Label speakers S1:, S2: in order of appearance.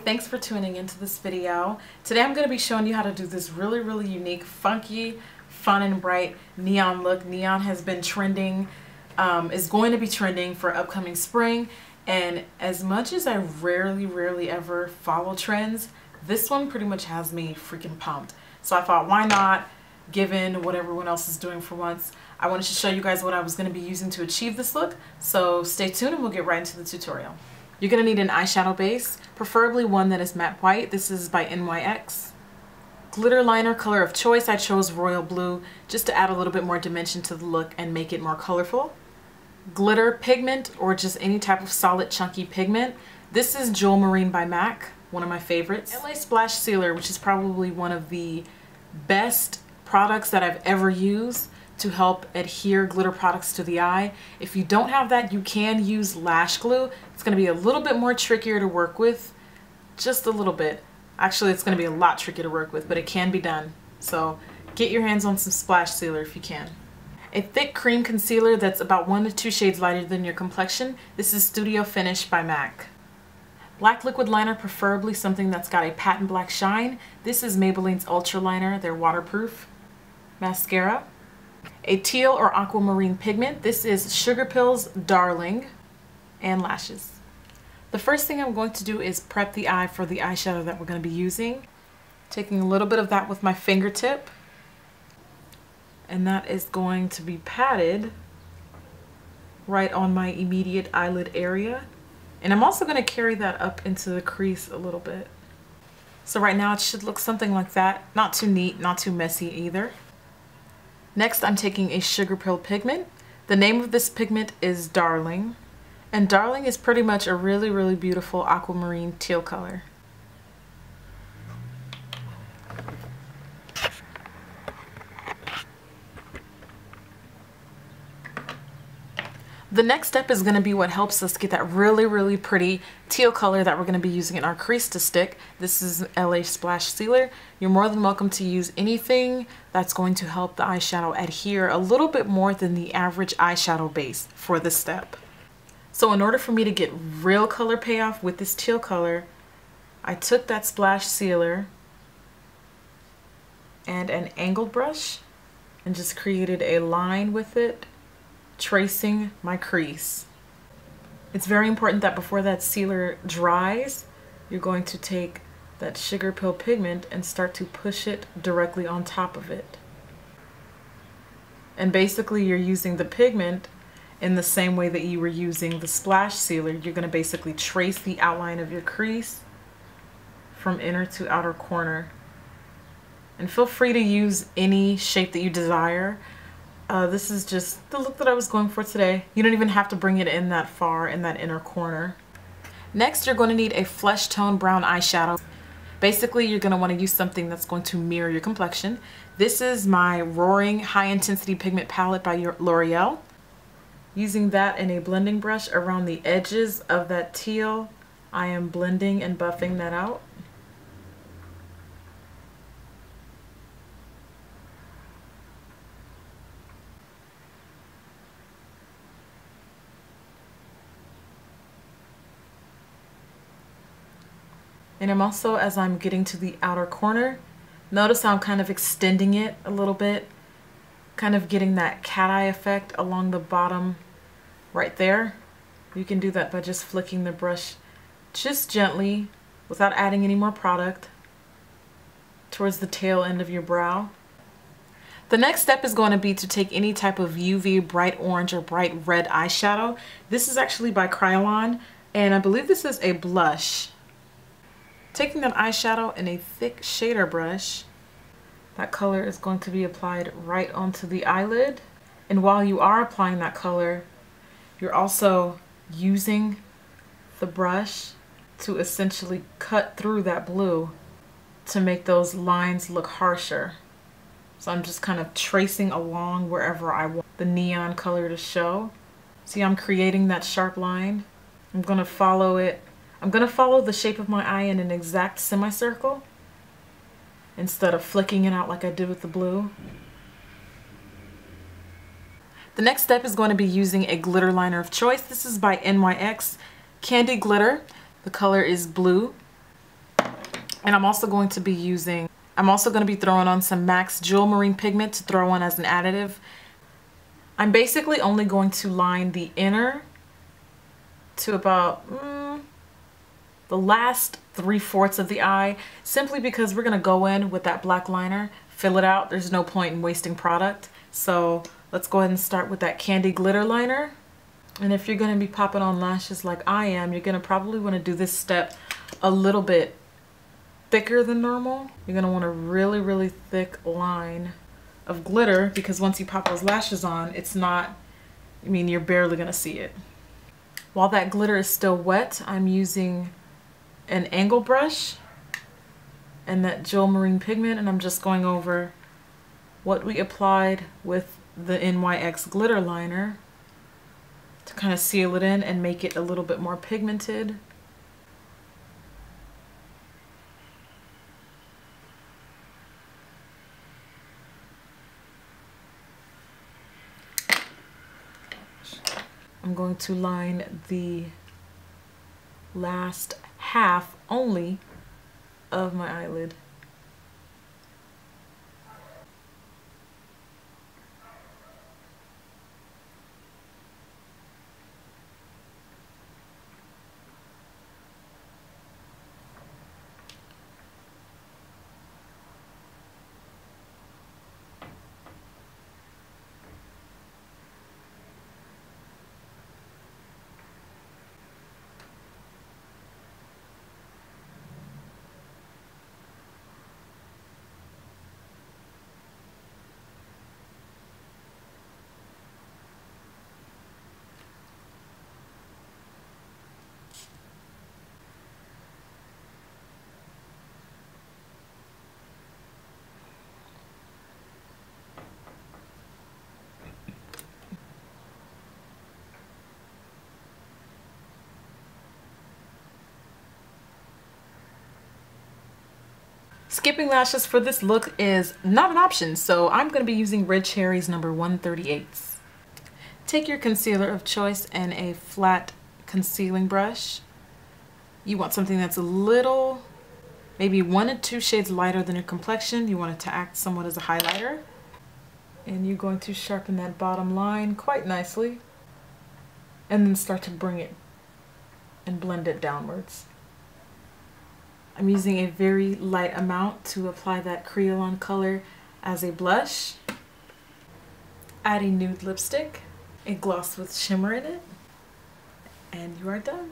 S1: Thanks for tuning into this video. Today I'm going to be showing you how to do this really unique, funky, fun and bright neon look. Neon has been trending, is going to be trending for upcoming spring, and as much as I rarely ever follow trends, this one pretty much has me freaking pumped. So I thought, why not, given what everyone else is doing for once. I wanted to show you guys what I was going to be using to achieve this look, so stay tuned and we'll get right into the tutorial. You're going to need an eyeshadow base, preferably one that is matte white. This is by NYX. Glitter liner, color of choice, I chose royal blue just to add a little bit more dimension to the look and make it more colorful. Glitter pigment, or just any type of solid chunky pigment. This is Jewel Marine by MAC, one of my favorites. LA Splash Sealer, which is probably one of the best products that I've ever used to help adhere glitter products to the eye. If you don't have that, you can use lash glue. It's going to be a little bit more trickier to work with, just a little bit. Actually, it's going to be a lot trickier to work with, but it can be done. So get your hands on some splash sealer if you can. A thick cream concealer that's about 1 to 2 shades lighter than your complexion. This is Studio Finish by MAC. Black liquid liner, preferably something that's got a patent black shine. This is Maybelline's Ultra Liner. They're waterproof. Mascara. A teal or aquamarine pigment. This is Sugar Pills Darling, and lashes. The first thing I'm going to do is prep the eye for the eyeshadow that we're going to be using. Taking a little bit of that with my fingertip, and that is going to be patted right on my immediate eyelid area. And I'm also going to carry that up into the crease a little bit. So right now it should look something like that. Not too neat, not too messy either. Next, I'm taking a Sugar Pill pigment. The name of this pigment is Darling, and Darling is pretty much a really beautiful aquamarine teal color. The next step is going to be what helps us get that really pretty teal color that we're going to be using in our crease to stick. This is LA Splash Sealer. You're more than welcome to use anything that's going to help the eyeshadow adhere a little bit more than the average eyeshadow base for this step. So in order for me to get real color payoff with this teal color, I took that Splash Sealer and an angled brush and just created a line with it, tracing my crease. It's very important that before that sealer dries, you're going to take that Sugar Pill pigment and start to push it directly on top of it. And basically you're using the pigment in the same way that you were using the splash sealer. You're going to basically trace the outline of your crease from inner to outer corner. And feel free to use any shape that you desire. This is just the look that I was going for today. You don't even have to bring it in that far in that inner corner. Next, you're going to need a flesh tone brown eyeshadow. Basically, you're going to want to use something that's going to mirror your complexion. This is my Roaring High Intensity Pigment Palette by L'Oreal. Using that in a blending brush around the edges of that teal, I am blending and buffing that out. And I'm also, as I'm getting to the outer corner, notice how I'm kind of extending it a little bit, kind of getting that cat eye effect along the bottom right there. You can do that by just flicking the brush just gently without adding any more product towards the tail end of your brow. The next step is going to be to take any type of UV bright orange or bright red eyeshadow. This is actually by Kryolan, and I believe this is a blush. Taking that eyeshadow in a thick shader brush, that color is going to be applied right onto the eyelid. And while you are applying that color, you're also using the brush to essentially cut through that blue to make those lines look harsher. So I'm just kind of tracing along wherever I want the neon color to show. See, I'm creating that sharp line. I'm going to follow it. I'm going to follow the shape of my eye in an exact semicircle instead of flicking it out like I did with the blue. The next step is going to be using a glitter liner of choice. This is by NYX Candy Glitter. The color is blue. And I'm also going to be throwing on some MAC's Jewel Marine pigment to throw on as an additive. I'm basically only going to line the inner to about the last 3/4 of the eye, simply because we're going to go in with that black liner, fill it out. There's no point in wasting product. So let's go ahead and start with that candy glitter liner. And if you're going to be popping on lashes like I am, you're going to probably want to do this step a little bit thicker than normal. You're going to want a really, really thick line of glitter, because once you pop those lashes on, it's not, I mean, you're barely going to see it. While that glitter is still wet, I'm using an angle brush and that Jewel Marine pigment, and I'm just going over what we applied with the NYX glitter liner to kind of seal it in and make it a little bit more pigmented. I'm going to line the last half only of my eyelid. Skipping lashes for this look is not an option, so I'm going to be using Red Cherry's number 138. Take your concealer of choice and a flat concealing brush. You want something that's a little, maybe 1 or 2 shades lighter than your complexion. You want it to act somewhat as a highlighter. And you're going to sharpen that bottom line quite nicely, and then start to bring it and blend it downwards. I'm using a very light amount to apply that Creolon color as a blush. Add a nude lipstick, a gloss with shimmer in it, and you are done.